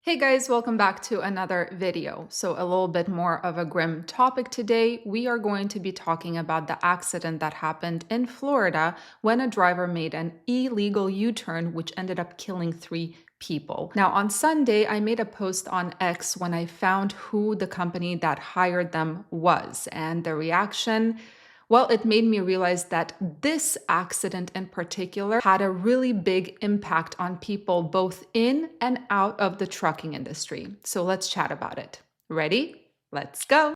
Hey guys, welcome back to another video. So a little bit more of a grim topic today. We are going to be talking about the accident that happened in Florida when a driver made an illegal U-turn, which ended up killing 3 people. Now, on Sunday, I made a post on X when I found who the company that hired them was, and the reaction, well, it made me realize that this accident in particular had a really big impact on people both in and out of the trucking industry. So let's chat about it. Ready? Let's go.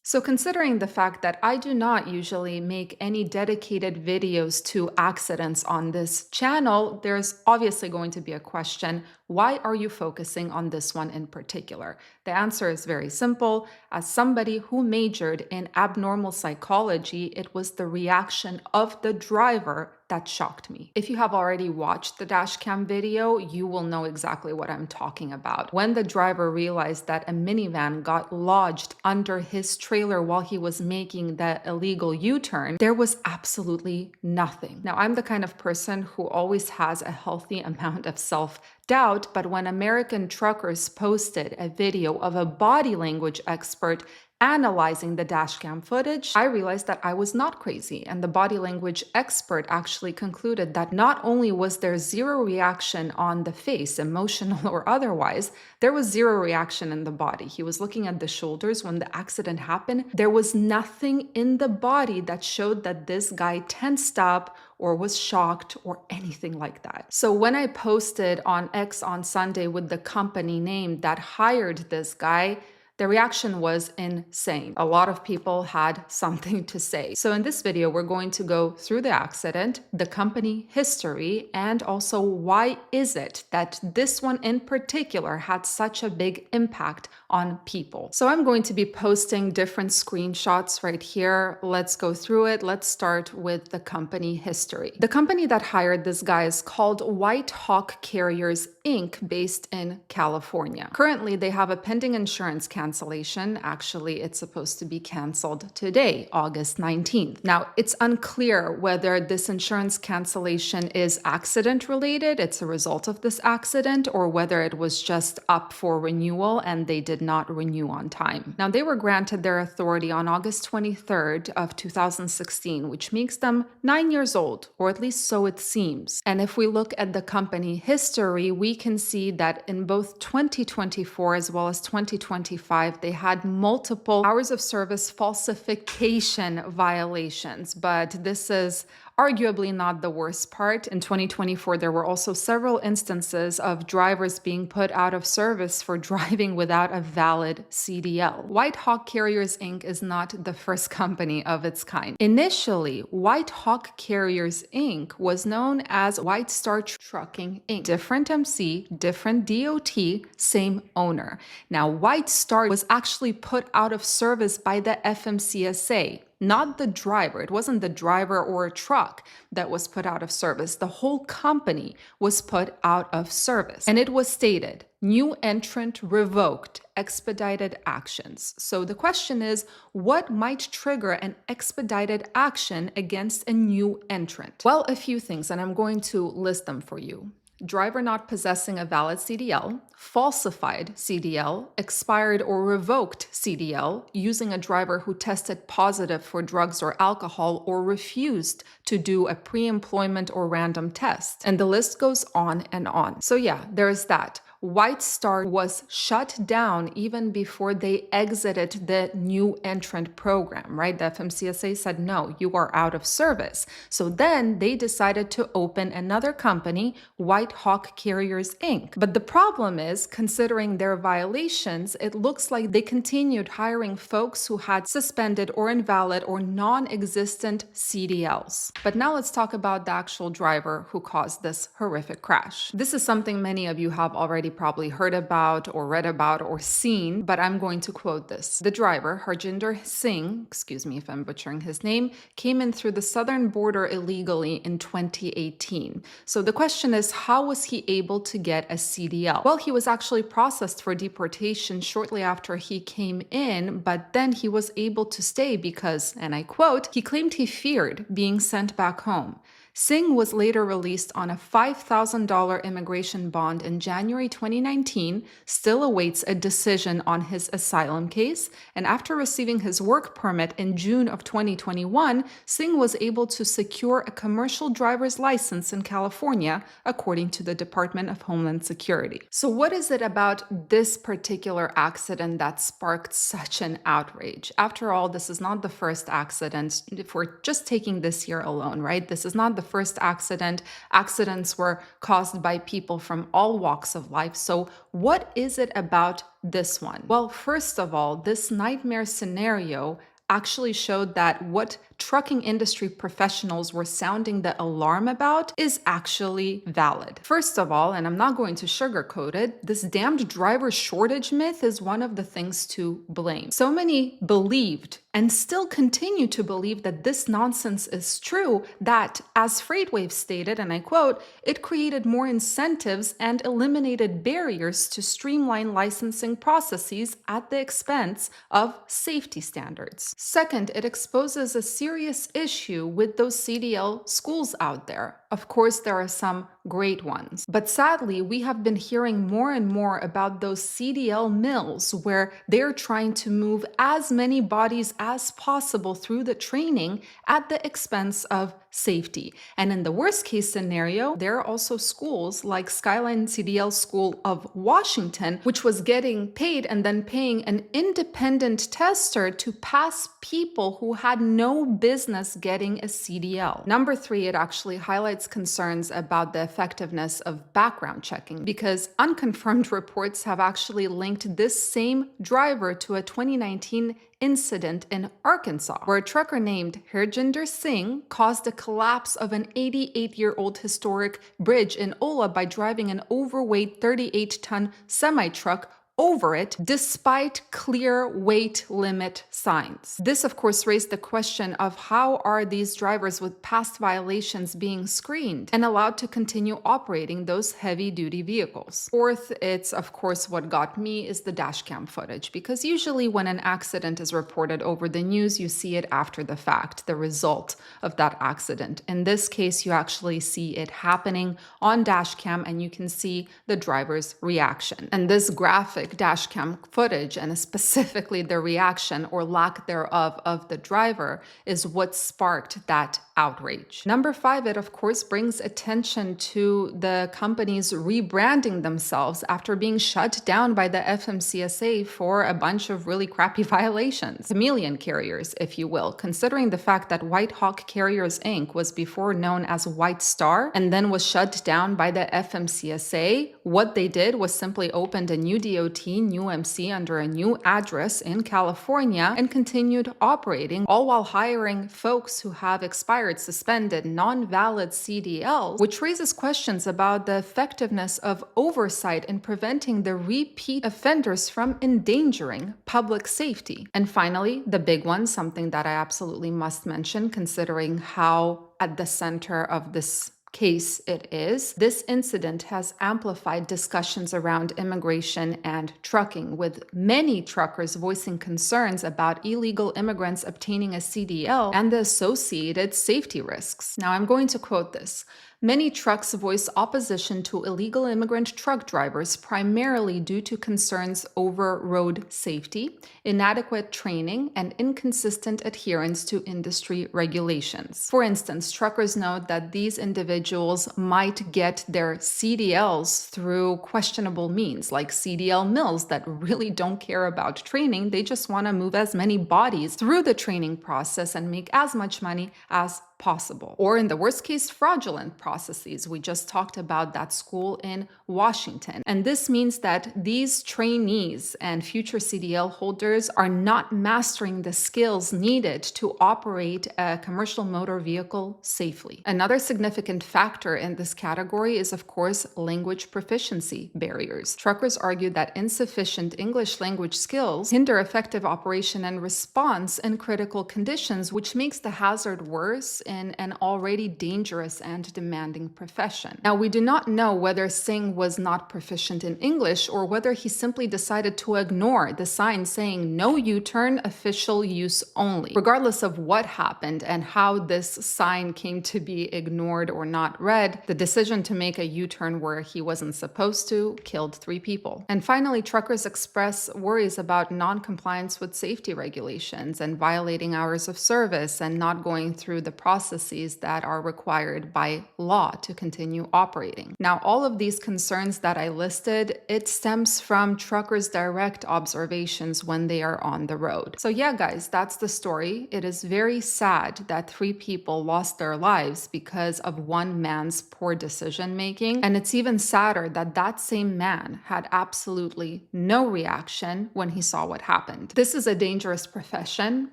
So considering the fact that I do not usually make any dedicated videos to accidents on this channel, there's obviously going to be a question, why are you focusing on this one in particular? The answer is very simple. As somebody who majored in abnormal psychology, it was the reaction of the driver that shocked me. If you have already watched the dashcam video, you will know exactly what I'm talking about. When the driver realized that a minivan got lodged under his trailer while he was making the illegal U-turn, there was absolutely nothing. Now, I'm the kind of person who always has a healthy amount of self-doubt, but when American truckers posted a video of a body language expert analyzing the dashcam footage, I realized that I was not crazy. And the body language expert actually concluded that not only was there zero reaction on the face, emotional or otherwise, there was zero reaction in the body. He was looking at the shoulders when the accident happened. There was nothing in the body that showed that this guy tensed up or was shocked or anything like that. So when I posted on X on Sunday with the company name that hired this guy, the reaction was insane. A lot of people had something to say. So in this video, we're going to go through the accident, the company history, and also why is it that this one in particular had such a big impact on people. So I'm going to be posting different screenshots right here. Let's go through it. Let's start with the company history. The company that hired this guy is called White Hawk Carriers, Inc., based in California. Currently, they have a pending insurance cancellation. Actually, it's supposed to be canceled today, August 19th. Now, it's unclear whether this insurance cancellation is accident related, it's a result of this accident, or whether it was just up for renewal and they did not renew on time. Now, they were granted their authority on August 23rd of 2016, which makes them 9 years old, or at least so it seems. And if we look at the company history, we can see that in both 2024 as well as 2025, they had multiple hours of service falsification violations, but this is arguably not the worst part. In 2024, there were also several instances of drivers being put out of service for driving without a valid CDL. White Hawk Carriers, Inc. is not the first company of its kind. Initially, White Hawk Carriers, Inc. was known as White Star Trucking, Inc. Different MC, different DOT, same owner. Now, White Star was actually put out of service by the FMCSA. Not the driver. It wasn't the driver or a truck that was put out of service. The whole company was put out of service. And it was stated, new entrant revoked, expedited actions. So the question is, what might trigger an expedited action against a new entrant? Well, a few things, and I'm going to list them for you. Driver not possessing a valid CDL, falsified CDL, expired or revoked CDL, using a driver who tested positive for drugs or alcohol or refused to do a pre-employment or random test. And the list goes on and on. So yeah, there's that. White Star was shut down even before they exited the new entrant program, right? The FMCSA said, no, you are out of service. So then they decided to open another company, White Hawk Carriers, Inc. But the problem is, considering their violations, it looks like they continued hiring folks who had suspended or invalid or non-existent CDLs. But now let's talk about the actual driver who caused this horrific crash. This is something many of you have already already probably heard about or read about or seen, but I'm going to quote this. The driver, Harjinder Singh, excuse me if I'm butchering his name, came in through the southern border illegally in 2018. So the question is, how was he able to get a CDL? Well, he was actually processed for deportation shortly after he came in, but then he was able to stay because, and I quote, he claimed he feared being sent back home. Singh was later released on a $5,000 immigration bond in January 2019, still awaits a decision on his asylum case, and after receiving his work permit in June of 2021, Singh was able to secure a commercial driver's license in California, according to the Department of Homeland Security. So what is it about this particular accident that sparked such an outrage? After all, this is not the first accident, if we're just taking this year alone, right? This is not the first accident. Accidents were caused by people from all walks of life. So what is it about this one? Well, first of all, this nightmare scenario actually showed that what trucking industry professionals were sounding the alarm about is actually valid. First of all, and I'm not going to sugarcoat it, this damned driver shortage myth is one of the things to blame. So many believed and still continue to believe that this nonsense is true, that, as FreightWaves stated, and I quote, it created more incentives and eliminated barriers to streamline licensing processes at the expense of safety standards. Second, it exposes a serious issue with those CDL schools out there. Of course, there are some great ones, but sadly, we have been hearing more and more about those CDL mills where they're trying to move as many bodies as possible through the training at the expense of safety. And in the worst case scenario, there are also schools like Skyline CDL School of Washington, which was getting paid and then paying an independent tester to pass people who had no business getting a CDL. Number three, it actually highlights concerns about the effectiveness of background checking, because unconfirmed reports have actually linked this same driver to a 2019 incident in Arkansas, where a trucker named Harjinder Singh caused a collapse of an 88-year-old historic bridge in Ola by driving an overweight 38-ton semi-truck over it despite clear weight limit signs. This, of course, raised the question of how are these drivers with past violations being screened and allowed to continue operating those heavy-duty vehicles. Fourth, it's of course what got me is the dashcam footage, because usually when an accident is reported over the news, you see it after the fact, the result of that accident. In this case, you actually see it happening on dashcam and you can see the driver's reaction. And this graphic dashcam footage, and specifically the reaction or lack thereof of the driver, is what sparked that outrage. Number five, it of course brings attention to the companies rebranding themselves after being shut down by the FMCSA for a bunch of really crappy violations. Chameleon Carriers, if you will, considering the fact that White Hawk Carriers Inc. was before known as White Star and then was shut down by the FMCSA, what they did was simply opened a new DOT, new MC under a new address in California and continued operating, all while hiring folks who have expired, suspended, non-valid CDLs, which raises questions about the effectiveness of oversight in preventing the repeat offenders from endangering public safety. And finally, the big one, something that I absolutely must mention considering how at the center of this case it is, this incident has amplified discussions around immigration and trucking, with many truckers voicing concerns about illegal immigrants obtaining a CDL and the associated safety risks. Now, I'm going to quote this. Many trucks voice opposition to illegal immigrant truck drivers primarily due to concerns over road safety, inadequate training, and inconsistent adherence to industry regulations. For instance, truckers note that these individuals might get their CDLs through questionable means, like CDL mills that really don't care about training. They just want to move as many bodies through the training process and make as much money as possible. Or in the worst case, fraudulent processes. We just talked about that school in Washington. And this means that these trainees and future CDL holders are not mastering the skills needed to operate a commercial motor vehicle safely. Another significant factor in this category is, of course, language proficiency barriers. Truckers argue that insufficient English language skills hinder effective operation and response in critical conditions, which makes the hazard worse in an already dangerous and demanding profession. Now, we do not know whether Singh was not proficient in English or whether he simply decided to ignore the sign saying no U-turn, official use only. Regardless of what happened and how this sign came to be ignored or not read, the decision to make a U-turn where he wasn't supposed to killed 3 people. And finally, truckers express worries about non-compliance with safety regulations and violating hours of service and not going through the processes that are required by law to continue operating. Now, all of these concerns that I listed, it stems from truckers' direct observations when they are on the road. So yeah, guys, that's the story. It is very sad that 3 people lost their lives because of one man's poor decision making. And it's even sadder that that same man had absolutely no reaction when he saw what happened. This is a dangerous profession,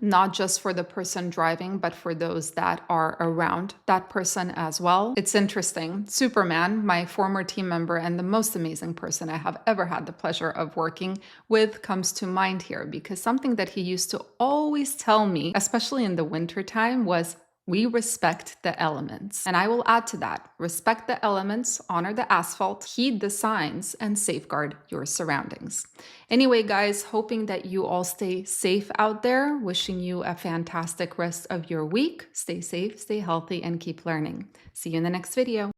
not just for the person driving, but for those that are around that person as well. It's interesting. Superman, my former team member and the most amazing person I have ever had the pleasure of working with, comes to mind here, because something that he used to always tell me, especially in the wintertime, was we respect the elements. And I will add to that, respect the elements, honor the asphalt, heed the signs, and safeguard your surroundings. Anyway, guys, hoping that you all stay safe out there, wishing you a fantastic rest of your week. Stay safe, stay healthy, and keep learning. See you in the next video.